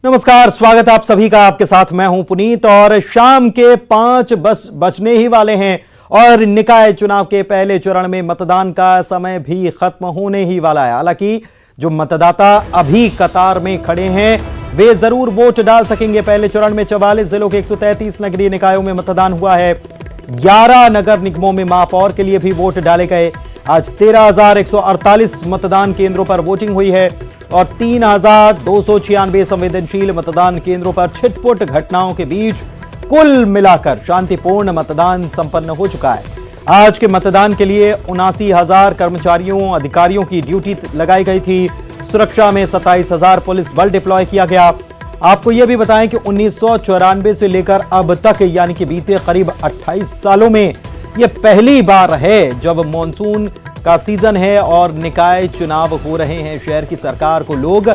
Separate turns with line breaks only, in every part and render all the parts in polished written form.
नमस्कार, स्वागत है आप सभी का। आपके साथ मैं हूं पुनीत और शाम के 5 बजने ही वाले हैं और निकाय चुनाव के पहले चरण में मतदान का समय भी खत्म होने ही वाला है। हालांकि जो मतदाता अभी कतार में खड़े हैं वे जरूर वोट डाल सकेंगे। पहले चरण में 44 जिलों के 133 नगरीय निकायों में मतदान हुआ है। 11 नगर निगमों में महापौर के लिए भी वोट डाले गए। आज 13,148 मतदान केंद्रों पर वोटिंग हुई है और 3,296 संवेदनशील मतदान केंद्रों पर छिटपुट घटनाओं के बीच कुल मिलाकर शांतिपूर्ण मतदान संपन्न हो चुका है। आज के मतदान के लिए 79,000 कर्मचारियों अधिकारियों की ड्यूटी लगाई गई थी। सुरक्षा में 27,000 पुलिस बल डिप्लॉय किया गया। आपको यह भी बताएं कि 1994 से लेकर अब तक यानी कि बीते करीब 28 सालों में यह पहली बार है जब मॉनसून का सीजन है और निकाय चुनाव हो रहे हैं। शहर की सरकार को लोग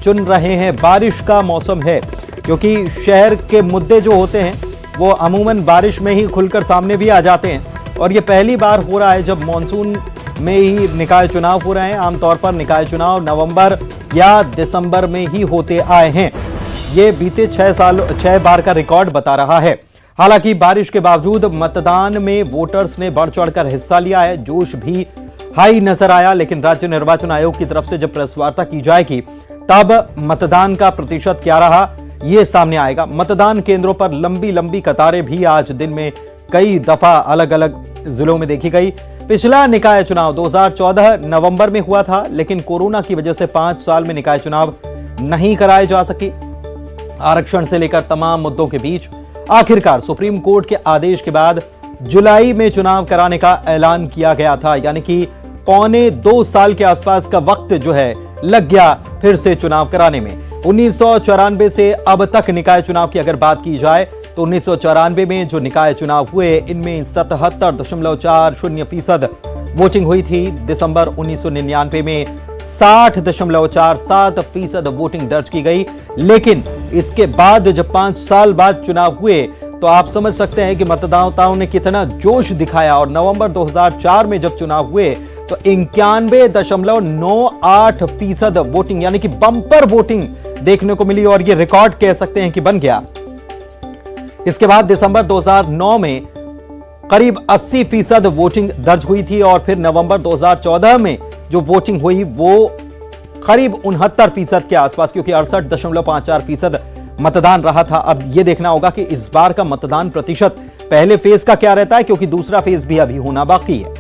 चुन रहे हैं। बारिश का मौसम है क्योंकि शहर के मुद्दे जो होते हैं वो अमूमन बारिश में ही खुलकर सामने भी आ जाते हैं और ये पहली बार हो रहा है जब मॉनसून में ही निकाय चुनाव हो रहे हैं। आमतौर पर निकाय चुनाव नवंबर या दिसंबर में ही होते आए हैं। ये बीते 6 बार का रिकॉर्ड बता रहा है। हालांकि बारिश के बावजूद मतदान में वोटर्स ने बढ़ चढ़कर हिस्सा लिया है। जोश भी हाई नजर आया, लेकिन राज्य निर्वाचन आयोग की तरफ से जब प्रेस वार्ता की जाएगी तब मतदान का प्रतिशत क्या रहा यह सामने आएगा। मतदान केंद्रों पर लंबी लंबी कतारें भी आज दिन में कई दफा अलग अलग जिलों में देखी गई। पिछला निकाय चुनाव 2014 नवंबर में हुआ था, लेकिन कोरोना की वजह से 5 साल में निकाय चुनाव नहीं कराए जा सके। आरक्षण से लेकर तमाम मुद्दों के बीच आखिरकार सुप्रीम कोर्ट के आदेश के बाद जुलाई में चुनाव कराने का ऐलान किया गया था। यानी कि पौने 2 साल के आसपास का वक्त जो है लग गया फिर से चुनाव कराने में। 1994 से अब तक निकाय चुनाव की अगर बात की जाए तो 1994 में जो निकाय चुनाव हुए इनमें 77.40% वोटिंग हुई थी। दिसंबर 1999 में 60.47% वोटिंग दर्ज की गई। लेकिन इसके बाद जब 5 साल बाद चुनाव हुए तो आप समझ सकते हैं कि मतदाताओं ने कितना जोश दिखाया और नवंबर 2004 में जब चुनाव हुए तो 91.98% वोटिंग यानी कि बम्पर वोटिंग देखने को मिली और यह रिकॉर्ड कह सकते हैं कि बन गया। इसके बाद दिसंबर 2009 में करीब 80% वोटिंग दर्ज हुई थी और फिर नवंबर 2014 में जो वोटिंग हुई वो करीब 69% के आसपास, क्योंकि 68.54% मतदान रहा था। अब यह देखना होगा कि इस बार का मतदान प्रतिशत पहले फेज का क्या रहता है, क्योंकि दूसरा फेज भी अभी होना बाकी है।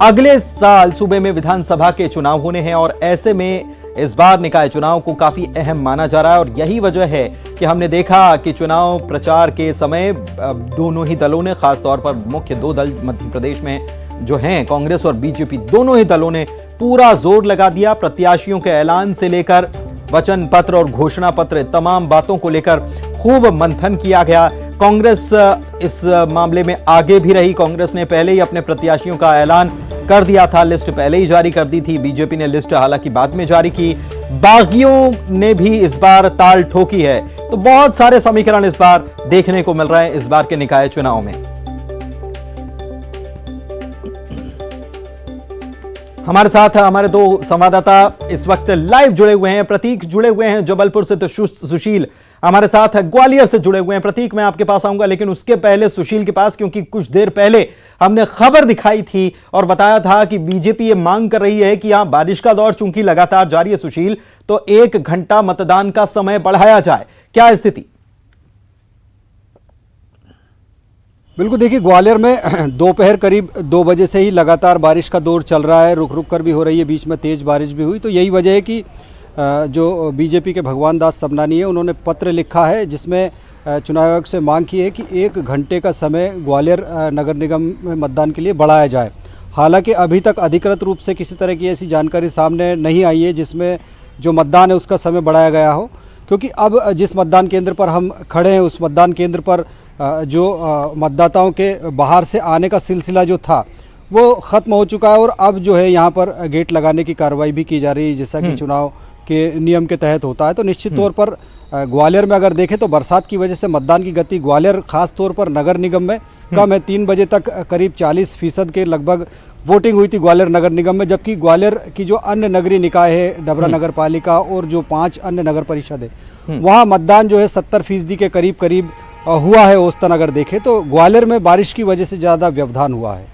अगले साल सूबे में विधानसभा के चुनाव होने हैं और ऐसे में इस बार निकाय चुनाव को काफी अहम माना जा रहा है और यही वजह है कि हमने देखा कि चुनाव प्रचार के समय दोनों ही दलों ने, खासतौर पर मुख्य 2 दल मध्य प्रदेश में जो हैं कांग्रेस और बीजेपी, दोनों ही दलों ने पूरा जोर लगा दिया। प्रत्याशियों के ऐलान से लेकर वचन पत्र और घोषणा पत्र तमाम बातों को लेकर खूब मंथन किया गया। कांग्रेस इस मामले में आगे भी रही। कांग्रेस ने पहले ही अपने प्रत्याशियों का ऐलान कर दिया था, लिस्ट पहले ही जारी कर दी थी। बीजेपी ने लिस्ट हालांकि बाद में जारी की। बागियों ने भी इस बार ताल ठोकी है। तो बहुत सारे समीकरण इस बार देखने को मिल रहे हैं इस बार के निकाय चुनाव में। हमारे साथ हमारे 2 संवाददाता इस वक्त लाइव जुड़े हुए हैं। प्रतीक जुड़े हुए हैं जबलपुर से, तो सुशील हमारे साथ है ग्वालियर से जुड़े हुए हैं। प्रतीक, मैं आपके पास आऊंगा लेकिन उसके पहले सुशील के पास, क्योंकि कुछ देर पहले हमने खबर दिखाई थी और बताया था कि बीजेपी ये मांग कर रही है कि यहां बारिश का दौर चूंकि लगातार जारी है सुशील, तो 1 घंटा मतदान का समय बढ़ाया जाए। क्या स्थिति?
बिल्कुल, देखिए ग्वालियर में दोपहर करीब 2 बजे से ही लगातार बारिश का दौर चल रहा है। रुक रुक कर भी हो रही है, बीच में तेज़ बारिश भी हुई। तो यही वजह है कि जो बीजेपी के भगवान दास सबनानी है उन्होंने पत्र लिखा है जिसमें चुनाव आयोग से मांग की है कि 1 घंटे का समय ग्वालियर नगर निगम में मतदान के लिए बढ़ाया जाए। हालांकि अभी तक अधिकृत रूप से किसी तरह की ऐसी जानकारी सामने नहीं आई है जिसमें जो मतदान है उसका समय बढ़ाया गया हो, क्योंकि अब जिस मतदान केंद्र पर हम खड़े हैं उस मतदान केंद्र पर जो मतदाताओं के बाहर से आने का सिलसिला जो था वो ख़त्म हो चुका है और अब जो है यहाँ पर गेट लगाने की कार्रवाई भी की जा रही है, जैसा कि चुनाव के नियम के तहत होता है। तो निश्चित तौर पर ग्वालियर में अगर देखें तो बरसात की वजह से मतदान की गति ग्वालियर खास तौर पर नगर निगम में कम है। 3 बजे तक करीब 40% के लगभग वोटिंग हुई थी ग्वालियर नगर निगम में, जबकि ग्वालियर की जो अन्य नगरीय निकाय है, डबरा नगर पालिका और जो 5 अन्य नगर परिषद है, वहाँ मतदान जो है 70% के करीब हुआ है औसतन अगर देखें तो। ग्वालियर में बारिश की वजह से ज़्यादा व्यवधान हुआ है,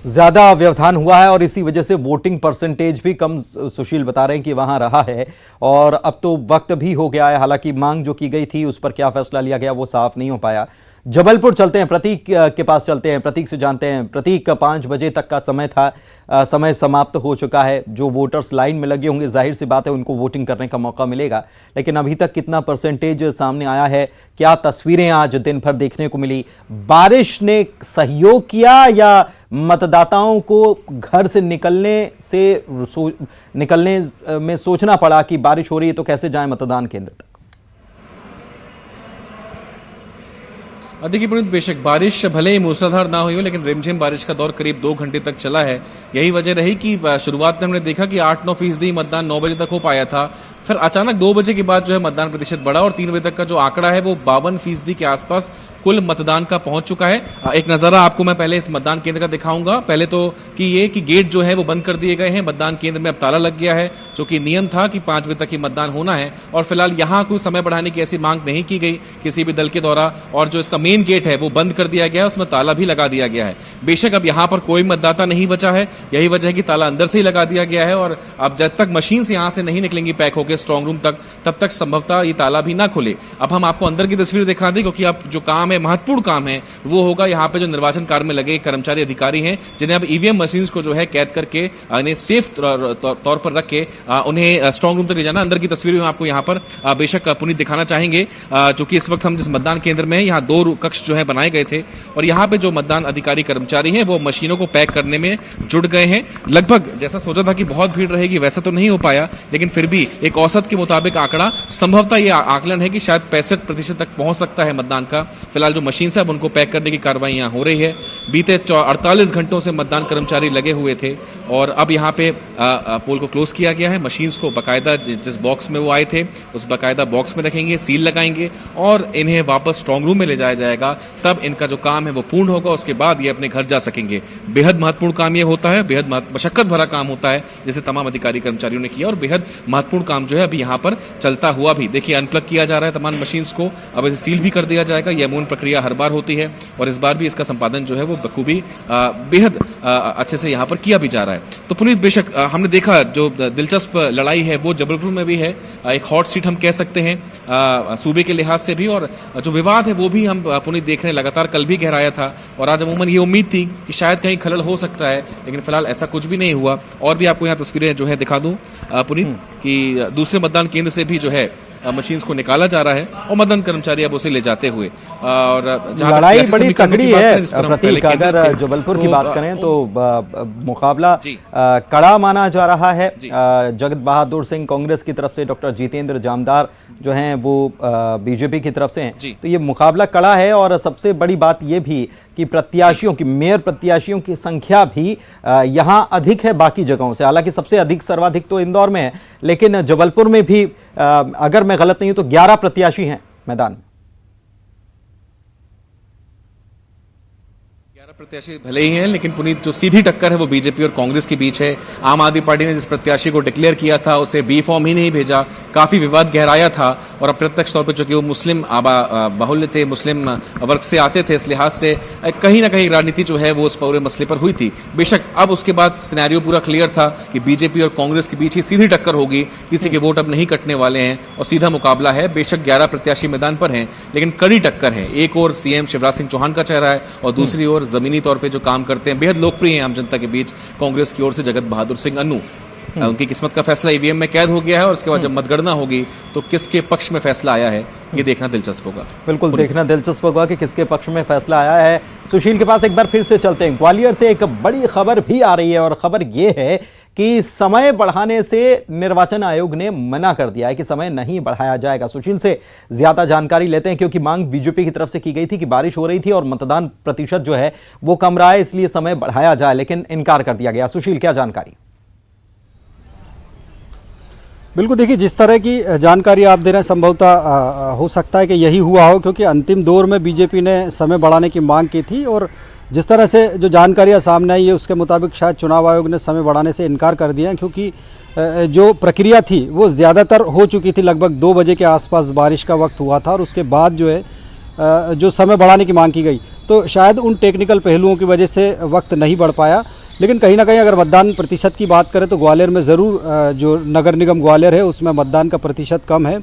ज्यादा व्यवधान हुआ है और इसी वजह से वोटिंग परसेंटेज भी कम सुशील बता रहे हैं कि वहां रहा है। और अब तो वक्त भी हो गया है, हालांकि मांग जो की गई थी उस पर क्या फैसला लिया गया वो साफ नहीं हो पाया। जबलपुर चलते हैं, प्रतीक के पास चलते हैं, प्रतीक से जानते हैं। प्रतीक, 5 बजे तक का समय था, समय समाप्त हो चुका है। जो वोटर्स लाइन में लगे होंगे जाहिर सी बात है उनको वोटिंग करने का मौका मिलेगा, लेकिन अभी तक कितना परसेंटेज सामने आया है? क्या तस्वीरें आज दिन भर देखने को मिली? बारिश ने सहयोग किया या मतदाताओं को घर से निकलने में सोचना पड़ा कि बारिश हो रही है तो कैसे जाएं मतदान केंद्र तक?
देखिए पुनीत, बेशक बारिश भले ही मूसलाधार ना हुई हो, लेकिन रिमझिम बारिश का दौर करीब 2 घंटे तक चला है। यही वजह रही कि शुरुआत में हमने देखा कि 8-9% मतदान 9 बजे तक हो पाया था। फिर अचानक 2 बजे के बाद जो है मतदान प्रतिशत बढ़ा और 3 बजे तक का जो आंकड़ा है वो 52% के आसपास कुल मतदान का पहुंच चुका है। एक नजारा आपको मैं पहले इस मतदान केंद्र का दिखाऊंगा। पहले तो कि गेट जो है वो बंद कर दिए गए हैं, मतदान केंद्र में अब ताला लग गया है, जो कि नियम था कि 5 बजे तक ही मतदान होना है। और फिलहाल यहाँ कोई समय बढ़ाने की ऐसी मांग नहीं की गई किसी भी दल के द्वारा। और जो इसका मेन गेट है वो बंद कर दिया गया है, उसमें ताला भी लगा दिया गया है। बेशक अब यहाँ पर कोई मतदाता नहीं बचा है, यही वजह है कि ताला अंदर से ही लगा दिया गया है। और अब जब तक मशीन से यहाँ से नहीं निकलेंगी पैक होकर स्ट्रांग रूम तक, तब तक संभवतः ये ताला भी ना खुले। अब हम आपको अंदर की तस्वीर दिखा दें, क्योंकि अब जो काम है, महत्वपूर्ण काम है, वो होगा यहाँ पे जो निर्वाचन कार्य में लगे कर्मचारी अधिकारी हैं, जिन्हें अब ईवीएम मशीन्स को जो है कैद करके इन्हें सेफ तौर पर रख के उन्हें स्ट्रांग रूम तक ले जाना। अंदर की तस्वीर हम आपको यहाँ पर बेशक पुनीत दिखाना चाहेंगे, चूंकि इस वक्त हम जिस मतदान केंद्र में यहाँ 2 कक्ष जो है बनाए गए थे और यहाँ पे जो मतदान अधिकारी कर्मचारी हैं वो मशीनों को पैक करने में जुट गए हैं। लगभग जैसा सोचा था कि बहुत भीड़ रहेगी वैसा तो नहीं हो पाया, लेकिन फिर भी एक औसत के मुताबिक आंकड़ा, संभवतः ये आकलन है कि शायद 65% तक पहुंच सकता है मतदान का। फिलहाल जो मशीन से अब उनको पैक करने की कार्रवाई यहाँ हो रही है। बीते 48 घंटों से मतदान कर्मचारी लगे हुए थे और अब यहाँ पे पोल को क्लोज किया गया है। मशीन्स को बाकायदा जिस बॉक्स में वो आए थे उस बाकायदा बॉक्स में रखेंगे, सील लगाएंगे और इन्हें वापस स्ट्रांग रूम में ले जाया जाएगा। तब इनका जो काम है वो पूर्ण होगा, उसके बाद ये अपने घर जा सकेंगे। बेहद महत्वपूर्ण काम ये होता है, बेहद मशक्कत भरा काम होता है, जैसे तमाम अधिकारी कर्मचारियों ने किया। और बेहद महत्वपूर्ण काम जो है अभी यहाँ पर चलता हुआ भी, देखिए अनप्लग किया जा रहा है तमाम मशीन्स को, अब इसे सील भी कर दिया जाएगा। यह अमूमन प्रक्रिया हर बार होती है और इस बार भी इसका संपादन जो है वो बखूबी बेहद अच्छे से यहाँ पर किया भी जा रहा है। तो पुनीत, बेशक हमने देखा जो दिलचस्प लड़ाई है वो जबलपुर में भी है, एक हॉट सीट हम कह सकते हैं सूबे के लिहाज से भी, और जो विवाद है वो भी हम पुनीत देख रहे हैं लगातार, कल भी गहराया था और आज अमूमन ये उम्मीद थी कि शायद कहीं खलल हो सकता है, लेकिन फिलहाल ऐसा कुछ भी नहीं हुआ। और भी आपको यहाँ तस्वीरें जो है दिखा दूं पुनीत कि दूसरे मतदान केंद्र से भी जो है मशीन्स को निकाला जा रहा है और मतदान कर्मचारी अब उसे ले जाते हुए, और
लड़ाई बड़ी तगड़ी है प्रतीक। अगर जबलपुर की बात करें तो मुकाबला कड़ा माना जा रहा है। जगत बहादुर सिंह कांग्रेस की तरफ से, डॉक्टर जितेंद्र जामदार जो हैं वो बीजेपी की तरफ से हैं, तो ये मुकाबला कड़ा है। और सबसे बड़ी बात ये भी कि प्रत्याशियों की, मेयर प्रत्याशियों की संख्या भी यहाँ अधिक है बाकी जगहों से। हालांकि सबसे अधिक, सर्वाधिक तो इंदौर में है, लेकिन जबलपुर में भी अगर मैं गलत नहीं हूं तो 11 प्रत्याशी हैं मैदान में।
प्रत्याशी भले ही हैं, लेकिन पुनीत जो सीधी टक्कर है वो बीजेपी और कांग्रेस के बीच है। आम आदमी पार्टी ने जिस प्रत्याशी को डिक्लेयर किया था उसे बी फॉर्म ही नहीं भेजा, काफी विवाद गहराया था और अप्रत्यक्ष तौर पर चूंकि वो मुस्लिम बाहुल्य थे, मुस्लिम वर्ग से आते थे, इस लिहाज से कहीं ना कहीं राजनीति जो है वो उस पूरे मसले पर हुई थी। बेशक अब उसके बाद सिनेरियो पूरा क्लियर था कि बीजेपी और कांग्रेस के बीच ही सीधी टक्कर होगी, किसी के वोट अब नहीं कटने वाले हैं और सीधा मुकाबला है। बेशक 11 प्रत्याशी मैदान पर हैं, लेकिन कड़ी टक्कर है। एक और सीएम शिवराज सिंह चौहान का चेहरा है और दूसरी ओर जमीनी तौर पे जो काम करते हैं, बेहद लोकप्रिय हैं आम जनता के बीच, कांग्रेस की ओर से जगत बहादुर सिंह अन्नू। उनकी किस्मत का फैसला ईवीएम में कैद हो गया है और उसके बाद जब मतगणना होगी तो किसके पक्ष में फैसला आया है ये देखना दिलचस्प होगा।
बिल्कुल देखना दिलचस्प होगा कि किसके पक्ष में फैसला आया है। सुशील के पास एक बार फिर से चलते हैं। ग्वालियर से एक बड़ी खबर भी आ रही है और खबर ये है कि समय बढ़ाने से निर्वाचन आयोग ने मना कर दिया है कि समय नहीं बढ़ाया जाएगा। सुशील से ज्यादा जानकारी लेते हैं, क्योंकि मांग बीजेपी की तरफ से की गई थी कि बारिश हो रही थी और मतदान प्रतिशत जो है वो कम रहा है, इसलिए समय बढ़ाया जाए, लेकिन इनकार कर दिया गया। सुशील, क्या जानकारी?
बिल्कुल, देखिए जिस तरह की जानकारी आप दे रहे हैं संभवतः हो सकता है कि यही हुआ हो, क्योंकि अंतिम दौर में बीजेपी ने समय बढ़ाने की मांग की थी और जिस तरह से जो जानकारियां सामने आई है उसके मुताबिक शायद चुनाव आयोग ने समय बढ़ाने से इनकार कर दिया, क्योंकि जो प्रक्रिया थी वो ज़्यादातर हो चुकी थी। लगभग 2 बजे के आसपास बारिश का वक्त हुआ था और उसके बाद जो है जो समय बढ़ाने की मांग की गई, तो शायद उन टेक्निकल पहलुओं की वजह से वक्त नहीं बढ़ पाया। लेकिन कहीं ना कहीं अगर मतदान प्रतिशत की बात करें तो ग्वालियर में ज़रूर जो नगर निगम ग्वालियर है उसमें मतदान का प्रतिशत कम है।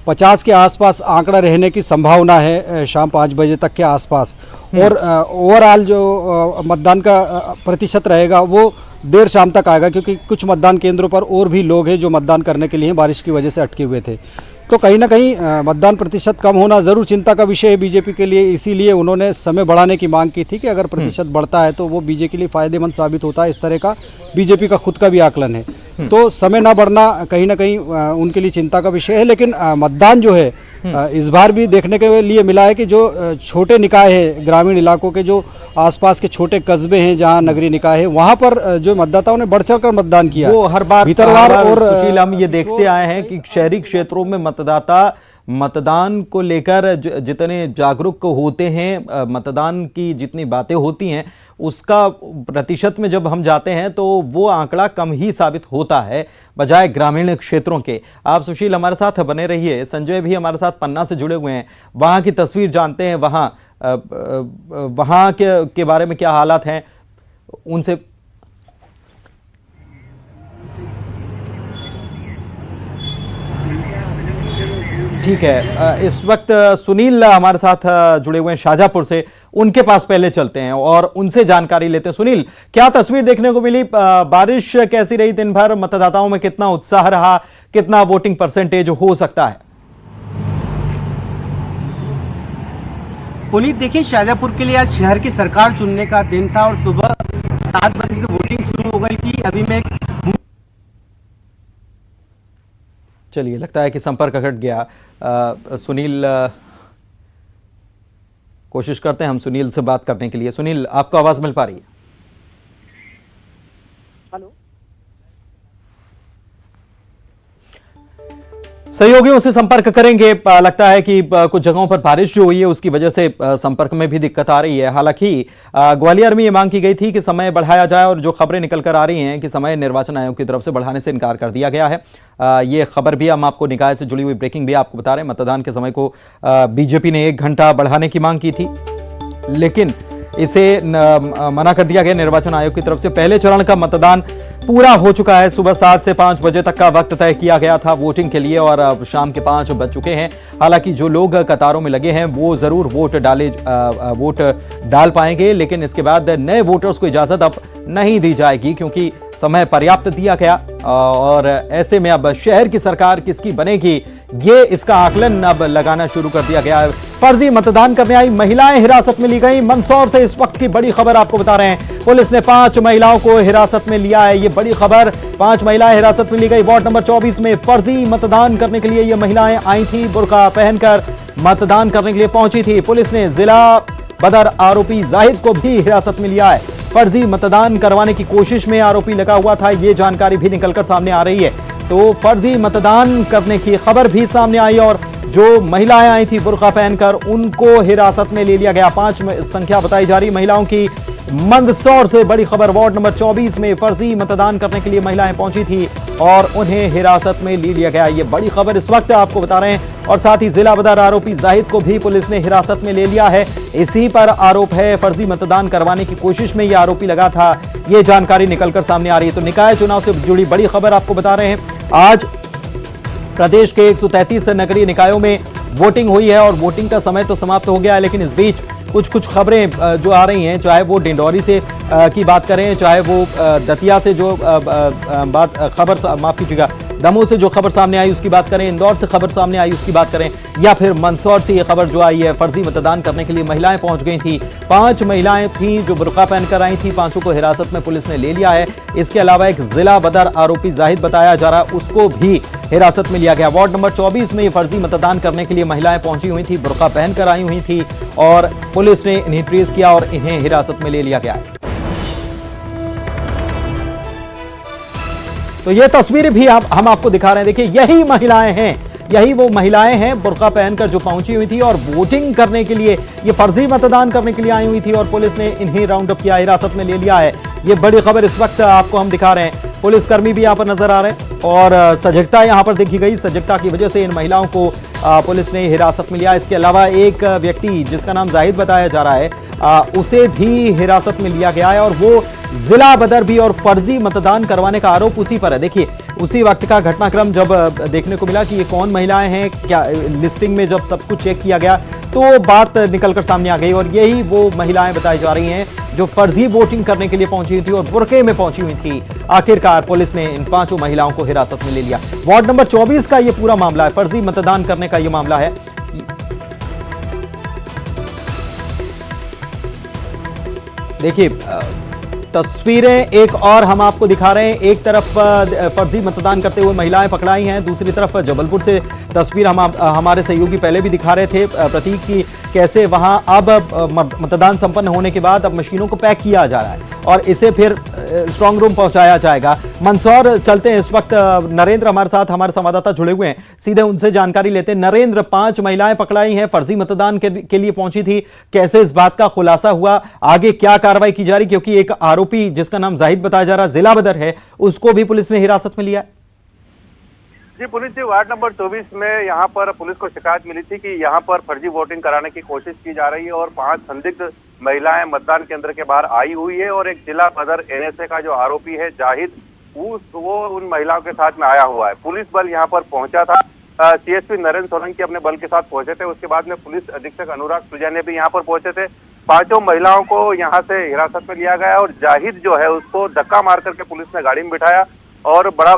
50 के आसपास आंकड़ा रहने की संभावना है शाम 5 बजे तक के आसपास। और ओवरऑल जो मतदान का प्रतिशत रहेगा वो देर शाम तक आएगा, क्योंकि कुछ मतदान केंद्रों पर और भी लोग हैं जो मतदान करने के लिए बारिश की वजह से अटके हुए थे। तो कहीं ना कहीं मतदान प्रतिशत कम होना ज़रूर चिंता का विषय है बीजेपी के लिए, इसीलिए उन्होंने समय बढ़ाने की मांग की थी कि अगर प्रतिशत बढ़ता है तो वो बीजेपी के लिए फ़ायदेमंद साबित होता है। इस तरह का बीजेपी का खुद का भी आकलन है। तो समय ना बढ़ना कहीं ना कहीं उनके लिए चिंता का विषय है। लेकिन मतदान जो है इस बार भी देखने के लिए मिला है कि जो छोटे निकाय है, ग्रामीण इलाकों के जो आसपास के छोटे कस्बे हैं जहां नगरीय निकाय है, वहां पर जो मतदाताओं ने बढ़ चढ़कर मतदान किया।
वो हर बार
भीतरवार और
सुशील हम ये देखते आए हैं कि शहरी क्षेत्रों में मतदाता मतदान को लेकर जितने जागरूक होते हैं, मतदान की जितनी बातें होती हैं उसका प्रतिशत में जब हम जाते हैं तो वो आंकड़ा कम ही साबित होता है बजाय ग्रामीण क्षेत्रों के। आप सुशील हमारे साथ बने रहिए। संजय भी हमारे साथ पन्ना से जुड़े हुए हैं, वहाँ की तस्वीर जानते हैं, वहाँ के बारे में क्या हालात हैं उनसे। ठीक है, इस वक्त सुनील हमारे साथ जुड़े हुए हैं शाहजहांपुर से, उनके पास पहले चलते हैं और उनसे जानकारी लेते हैं। सुनील, क्या तस्वीर देखने को मिली? बारिश कैसी रही दिन भर? मतदाताओं में कितना उत्साह रहा? कितना वोटिंग परसेंटेज हो सकता है?
पुनीत, देखिए शाहजहांपुर के लिए आज शहर की सरकार चुनने का दिन था और सुबह 7 बजे से वोटिंग शुरू हो गई थी। अभी मैं
चलिए, लगता है कि संपर्क कट गया। सुनील, कोशिश करते हैं हम सुनील से बात करने के लिए। सुनील, आपको आवाज मिल पा रही है?
हेलो,
सहयोगियों से संपर्क करेंगे। लगता है कि कुछ जगहों पर बारिश जो हुई है उसकी वजह से संपर्क में भी दिक्कत आ रही है। हालांकि ग्वालियर में ये मांग की गई थी कि समय बढ़ाया जाए और जो खबरें निकल कर आ रही हैं कि समय निर्वाचन आयोग की तरफ से बढ़ाने से इनकार कर दिया गया है। ये खबर भी हम आपको, निकाय से जुड़ी हुई ब्रेकिंग भी आपको बता रहे हैं। मतदान के समय को बीजेपी ने 1 घंटा बढ़ाने की मांग की थी, लेकिन इसे मना कर दिया गया निर्वाचन आयोग की तरफ से। पहले चरण का मतदान पूरा हो चुका है। सुबह 7 से 5 बजे तक का वक्त तय किया गया था वोटिंग के लिए और अब शाम के 5 बज चुके हैं। हालांकि जो लोग कतारों में लगे हैं वो जरूर वोट डाल पाएंगे, लेकिन इसके बाद नए वोटर्स को इजाजत अब नहीं दी जाएगी, क्योंकि समय पर्याप्त दिया गया। और ऐसे में अब शहर की सरकार किसकी बनेगी, ये इसका आकलन अब लगाना शुरू कर दिया गया है। फर्जी मतदान करने आई महिलाएं हिरासत में ली गई। मंदसौर से इस वक्त की बड़ी खबर आपको बता रहे हैं। पुलिस ने 5 महिलाओं को हिरासत में लिया है। ये बड़ी खबर, 5 महिलाएं हिरासत में ली गई। वार्ड नंबर 24 में फर्जी मतदान करने के लिए ये महिलाएं आई थी। बुर्का पहनकर मतदान करने के लिए पहुंची थी। पुलिस ने जिला बदर आरोपी जाहिद को भी हिरासत में लिया है। फर्जी मतदान करवाने की कोशिश में आरोपी लगा हुआ था, ये जानकारी भी निकलकर सामने आ रही है। तो फर्जी मतदान करने की खबर भी सामने आई और जो महिलाएं आई थी बुर्का पहनकर उनको हिरासत में ले लिया गया। 5 संख्या बताई जा रही महिलाओं की। मंदसौर से बड़ी खबर, वार्ड नंबर 24 में फर्जी मतदान करने के लिए महिलाएं पहुंची थी और उन्हें हिरासत में ले लिया गया। ये बड़ी खबर इस वक्त आपको बता रहे हैं। और साथ ही जिला बदर आरोपी जाहिद को भी पुलिस ने हिरासत में ले लिया है। इसी पर आरोप है, फर्जी मतदान करवाने की कोशिश में यह आरोपी लगा था। ये जानकारी निकलकर सामने आ रही है। तो निकाय चुनाव से जुड़ी बड़ी खबर आपको बता रहे हैं। आज प्रदेश के 133 नगरीय निकायों में वोटिंग हुई है और वोटिंग का समय तो समाप्त हो गया है, लेकिन इस बीच कुछ खबरें जो आ रही हैं, चाहे वो डिंडौरी से की बात करें, चाहे वो दतिया से जो खबर, माफ कीजिएगा, दमोह से जो खबर सामने आई उसकी बात करें, इंदौर से खबर सामने आई उसकी बात करें, या फिर मंदसौर से ये खबर जो आई है, फर्जी मतदान करने के लिए महिलाएं पहुंच गई थी। 5 महिलाएं थीं जो बुर्का पहनकर आई थी। 5 को हिरासत में पुलिस ने ले लिया है। इसके अलावा एक जिला बदर आरोपी जाहिद बताया जा रहा है, उसको भी हिरासत में लिया गया। वार्ड नंबर 24 में ये फर्जी मतदान करने के लिए महिलाएं पहुंची हुई थी, बुर्का पहनकर आई हुई थी और पुलिस ने इन्हें ट्रेस किया और इन्हें हिरासत में ले लिया गया है। तो ये तस्वीरें भी हम आपको दिखा रहे हैं। देखिए, यही महिलाएं हैं, यही वो महिलाएं हैं बुर्का पहनकर जो पहुंची हुई थी और वोटिंग करने के लिए, ये फर्जी मतदान करने के लिए आई हुई थी और पुलिस ने इन्हें राउंड अप किया, हिरासत में ले लिया है। ये बड़ी खबर इस वक्त आपको हम दिखा रहे हैं। पुलिसकर्मी भी यहां पर नजर आ रहे हैं और सजगता यहां पर देखी गई। सजगता की वजह से इन महिलाओं को पुलिस ने हिरासत में लिया। इसके अलावा एक व्यक्ति जिसका नाम जाहिद बताया जा रहा है, उसे भी हिरासत में लिया गया है और वो जिला बदर भी और फर्जी मतदान करवाने का आरोप उसी पर है। देखिए, उसी वक्त का घटनाक्रम जब देखने को मिला कि ये कौन महिलाएं हैं, क्या लिस्टिंग में जब सब कुछ चेक किया गया तो बात निकलकर सामने आ गई और यही वो महिलाएं बताई जा रही हैं जो फर्जी वोटिंग करने के लिए पहुंची हुई थी और बुर्के में पहुंची हुई थी। आखिरकार पुलिस ने इन 5 महिलाओं को हिरासत में ले लिया। वार्ड नंबर 24 का ये पूरा मामला है, फर्जी मतदान करने का ये मामला है। देखिए, तस्वीरें एक और हम आपको दिखा रहे हैं। एक तरफ फर्जी मतदान करते हुए महिलाएं पकड़ाई हैं, दूसरी तरफ जबलपुर से तस्वीर हमारे सहयोगी पहले भी दिखा रहे थे प्रतीक की, कैसे वहां अब मतदान संपन्न होने के बाद अब मशीनों को पैक किया जा रहा है और इसे फिर स्ट्रांग रूम पहुंचाया जाएगा। मंदसौर चलते हैं, इस वक्त नरेंद्र हमारे साथ, हमारे संवाददाता जुड़े हुए हैं, सीधे उनसे जानकारी लेते हैं। नरेंद्र, 5 महिलाएं पकड़ाई हैं, फर्जी मतदान के लिए पहुंची थी, कैसे इस बात का खुलासा हुआ, आगे क्या कार्रवाई की जा रही, क्योंकि एक आरोपी जिसका नाम जाहिद बताया जा रहा है, जिला बदर है, उसको भी पुलिस ने हिरासत में लिया है?
जी, पुलिस जी, वार्ड नंबर 24 में यहाँ पर पुलिस को शिकायत मिली थी कि यहाँ पर फर्जी वोटिंग कराने की कोशिश की जा रही है और 5 संदिग्ध महिलाएं मतदान केंद्र के बाहर आई हुई है और एक जिला बदर एनएसए का जो आरोपी है जाहिद, वो उन महिलाओं के साथ में आया हुआ है। पुलिस बल यहाँ पर पहुंचा था, सीएसपी नरेंद्र सोलंकी अपने बल के साथ पहुंचे थे। उसके बाद में पुलिस अधीक्षक अनुराग सुजैने भी यहाँ पर पहुंचे थे। 5 महिलाओं को यहाँ से हिरासत में लिया गया और जाहिद जो है उसको धक्का मार करके पुलिस ने गाड़ी में बिठाया और बड़ा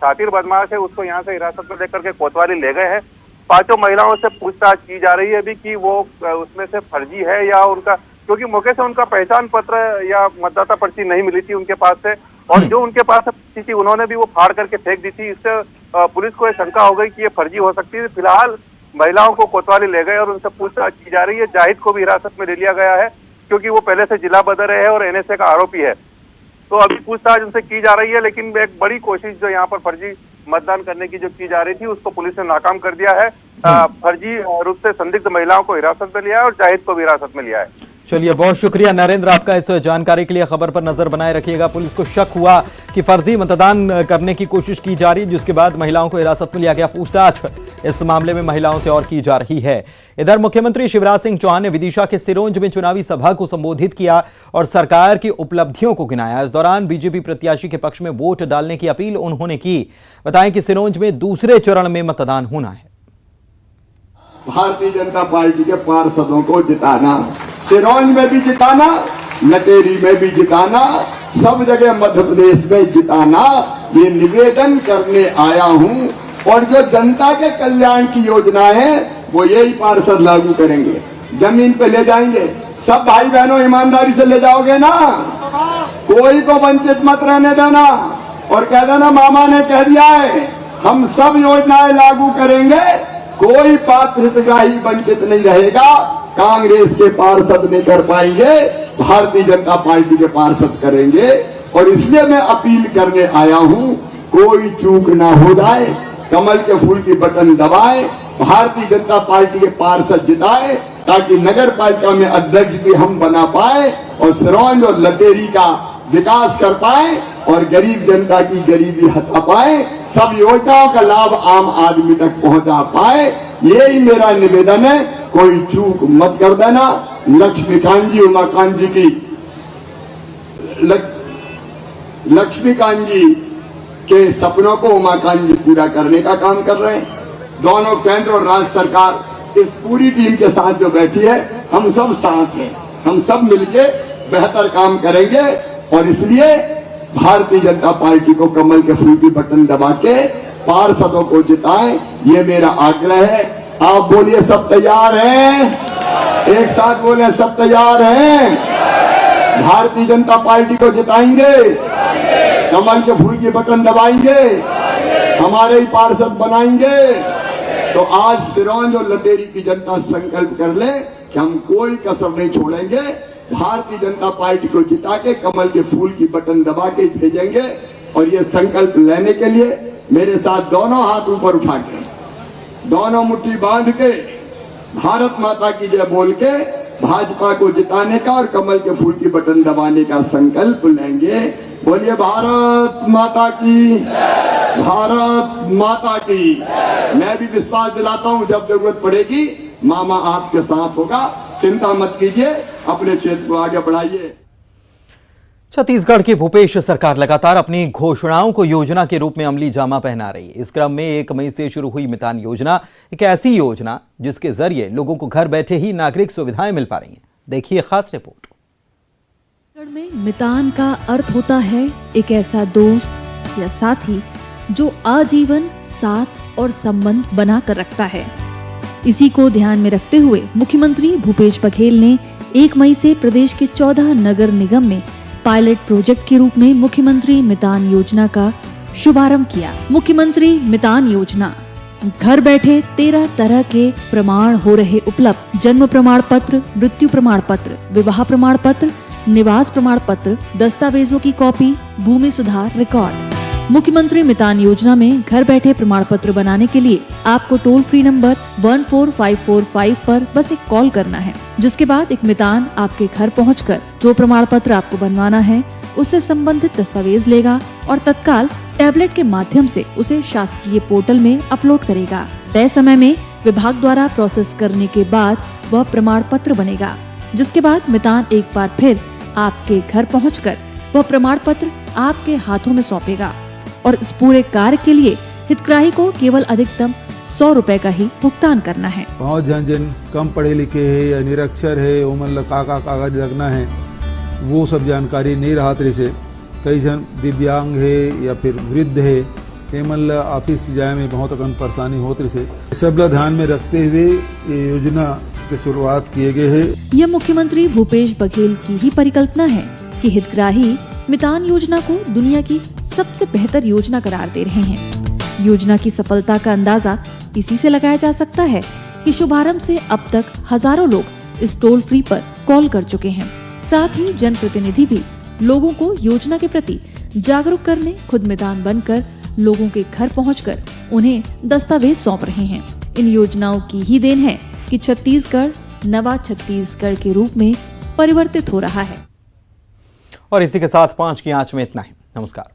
शातिर बदमाश है, उसको यहाँ से हिरासत में लेकर के कोतवाली ले गए हैं। 5 महिलाओं से पूछताछ की जा रही है अभी कि वो उसमें से फर्जी है या उनका, क्योंकि मौके से उनका पहचान पत्र या मतदाता पर्ची नहीं मिली थी उनके पास से और जो उनके पास पर्ची थी उन्होंने भी वो फाड़ करके फेंक दी थी। इससे पुलिस को शंका हो गई कि ये फर्जी हो सकती है। फिलहाल महिलाओं को कोतवाली ले गए और उनसे पूछताछ की जा रही है। जाहिद को भी हिरासत में ले लिया गया है क्योंकि वो पहले से जिला बदर है और एनएसए का आरोपी है, तो अभी पूछताछ उनसे की जा रही है। लेकिन एक बड़ी कोशिश जो यहाँ पर फर्जी मतदान करने की जो की जा रही थी उसको पुलिस ने नाकाम कर दिया है। फर्जी रूप से संदिग्ध महिलाओं को हिरासत में लिया है और जाहिद को भी हिरासत में लिया है।
चलिए, बहुत शुक्रिया नरेंद्र आपका इस जानकारी के लिए। खबर पर नजर बनाए रखिएगा। पुलिस को शक हुआ कि फर्जी मतदान करने की कोशिश की जा रही है, जिसके बाद महिलाओं को हिरासत में लिया गया। पूछताछ इस मामले में महिलाओं से और की जा रही है। इधर मुख्यमंत्री शिवराज सिंह चौहान ने विदिशा के सिरोंज में चुनावी सभा को संबोधित किया और सरकार की उपलब्धियों को गिनाया। इस दौरान बीजेपी प्रत्याशी के पक्ष में वोट डालने की अपील उन्होंने की। बताएं कि सिरोंज में दूसरे चरण में मतदान होना है।
भारतीय जनता पार्टी के पार्षदों को जिताना, सिरोंज में भी जिताना, लटेरी में भी जिताना, सब जगह मध्य प्रदेश में जिताना, ये निवेदन करने आया हूं। और जो जनता के कल्याण की योजना है वो यही पार्षद लागू करेंगे, जमीन पे ले जाएंगे। सब भाई बहनों ईमानदारी से ले जाओगे ना, कोई को वंचित मत रहने देना और कह देना मामा ने कह दिया है। हम सब योजनाएं लागू करेंगे, कोई पात्र हितग्राही वंचित नहीं रहेगा। कांग्रेस के पार्षद नहीं कर पाएंगे, भारतीय जनता पार्टी के पार्षद करेंगे। और इसलिए मैं अपील करने आया हूं, कोई चूक ना हो जाए, कमल के फूल की बटन दबाएं, भारतीय जनता पार्टी के पार्षद जिताएं ताकि नगर पालिका में अध्यक्ष भी हम बना पाए और सिरोंज और लटेरी का विकास कर पाए और गरीब जनता की गरीबी हटा पाए, सब योजनाओं का लाभ आम आदमी तक पहुंचा पाए। यही मेरा निवेदन है, कोई चूक मत कर देना। लक्ष्मीकांत जी, उमाकांत जी की लक्ष्मीकांत जी के सपनों को उमाकांत जी पूरा करने का काम कर रहे हैं। दोनों केंद्र और राज्य सरकार इस पूरी टीम के साथ जो बैठी है, हम सब साथ हैं, हम सब मिलके बेहतर काम करेंगे। और इसलिए भारतीय जनता पार्टी को कमल के फूल की बटन दबा के पार्षदों को जिताएं, ये मेरा आग्रह है। आप बोलिए सब तैयार हैं? एक साथ बोले सब तैयार हैं? भारतीय जनता पार्टी को जिताएंगे, कमल के फूल की बटन दबाएंगे, हमारे ही पार्षद बनाएंगे। तो आज सिरोंज और लटेरी की जनता संकल्प कर ले कि हम कोई कसर नहीं छोड़ेंगे, भारतीय जनता पार्टी को जिता के कमल के फूल की बटन दबा के भेजेंगे। और ये संकल्प लेने के लिए मेरे साथ दोनों हाथ ऊपर उठा के, दोनों मुट्ठी बांध के, भारत माता की जय बोल के भाजपा को जिताने का और कमल के फूल की बटन दबाने का संकल्प लेंगे। बोलिए भारत माता की, भारत माता की। मैं भी विश्वास दिलाता हूं, जब जरूरत पड़ेगी मामा आपके साथ होगा, चिंता मत कीजिए, अपने क्षेत्र को आगे बढ़ाइए।
छत्तीसगढ़ की भूपेश सरकार लगातार अपनी घोषणाओं को योजना के रूप में अमली जामा पहना रही है। इस क्रम में 1 मई से शुरू हुई मितान योजना एक ऐसी योजना जिसके जरिए लोगों को घर बैठे ही नागरिक सुविधाएं मिल पा रही हैं। देखिए खास रिपोर्ट।
छत्तीसगढ़ में मितान का अर्थ होता है एक ऐसा दोस्त या साथी जो आजीवन साथ और संबंध बना कर रखता है। इसी को ध्यान में रखते हुए मुख्यमंत्री भूपेश बघेल ने 1 मई से प्रदेश के 14 नगर निगम में पायलट प्रोजेक्ट के रूप में मुख्यमंत्री मितान योजना का शुभारंभ किया। मुख्यमंत्री मितान योजना घर बैठे 13 तरह के प्रमाण हो रहे उपलब्ध। जन्म प्रमाण पत्र, मृत्यु प्रमाण पत्र, विवाह प्रमाण पत्र, निवास प्रमाण पत्र, दस्तावेजों की कॉपी, भूमि सुधार रिकॉर्ड। मुख्यमंत्री मितान योजना में घर बैठे प्रमाण पत्र बनाने के लिए आपको टोल फ्री नंबर 14545 पर बस एक कॉल करना है, जिसके बाद एक मितान आपके घर पहुंचकर जो प्रमाण पत्र आपको बनवाना है उससे संबंधित दस्तावेज लेगा और तत्काल टैबलेट के माध्यम से उसे शासकीय पोर्टल में अपलोड करेगा। तय समय में विभाग द्वारा प्रोसेस करने के बाद वह प्रमाण पत्र बनेगा, जिसके बाद मितान एक बार फिर आपके घर पहुंचकर वह प्रमाण पत्र आपके हाथों में सौंपेगा और इस पूरे कार्य के लिए हितग्राही को केवल अधिकतम 100 रुपए का ही भुगतान करना है।
बहुत जन कम पढ़े लिखे है या निरक्षर है, उमन का कागज लगना है, वो सब जानकारी नहीं रहा तरी से कई जन दिव्यांग है या फिर वृद्ध है, एमन ऑफिस जाए में बहुत अकन परेशानी होती से सब ध्यान में रखते हुए ये योजना की शुरुआत किए गए है।
यह मुख्यमंत्री भूपेश बघेल की ही परिकल्पना है कि हितग्राही मितान योजना को दुनिया की सबसे बेहतर योजना करार दे रहे हैं। योजना की सफलता का अंदाजा इसी से लगाया जा सकता है कि शुभारंभ से अब तक हजारों लोग इस टोल फ्री पर कॉल कर चुके हैं। साथ ही जनप्रतिनिधि भी लोगों को योजना के प्रति जागरूक करने खुद मितान बनकर लोगों के घर पहुंचकर उन्हें दस्तावेज सौंप रहे हैं। इन योजनाओं की ही देन है कि छत्तीसगढ़ नवा छत्तीसगढ़ के रूप में परिवर्तित हो रहा है।
और इसी के साथ 5 की आंच में इतना ही। नमस्कार।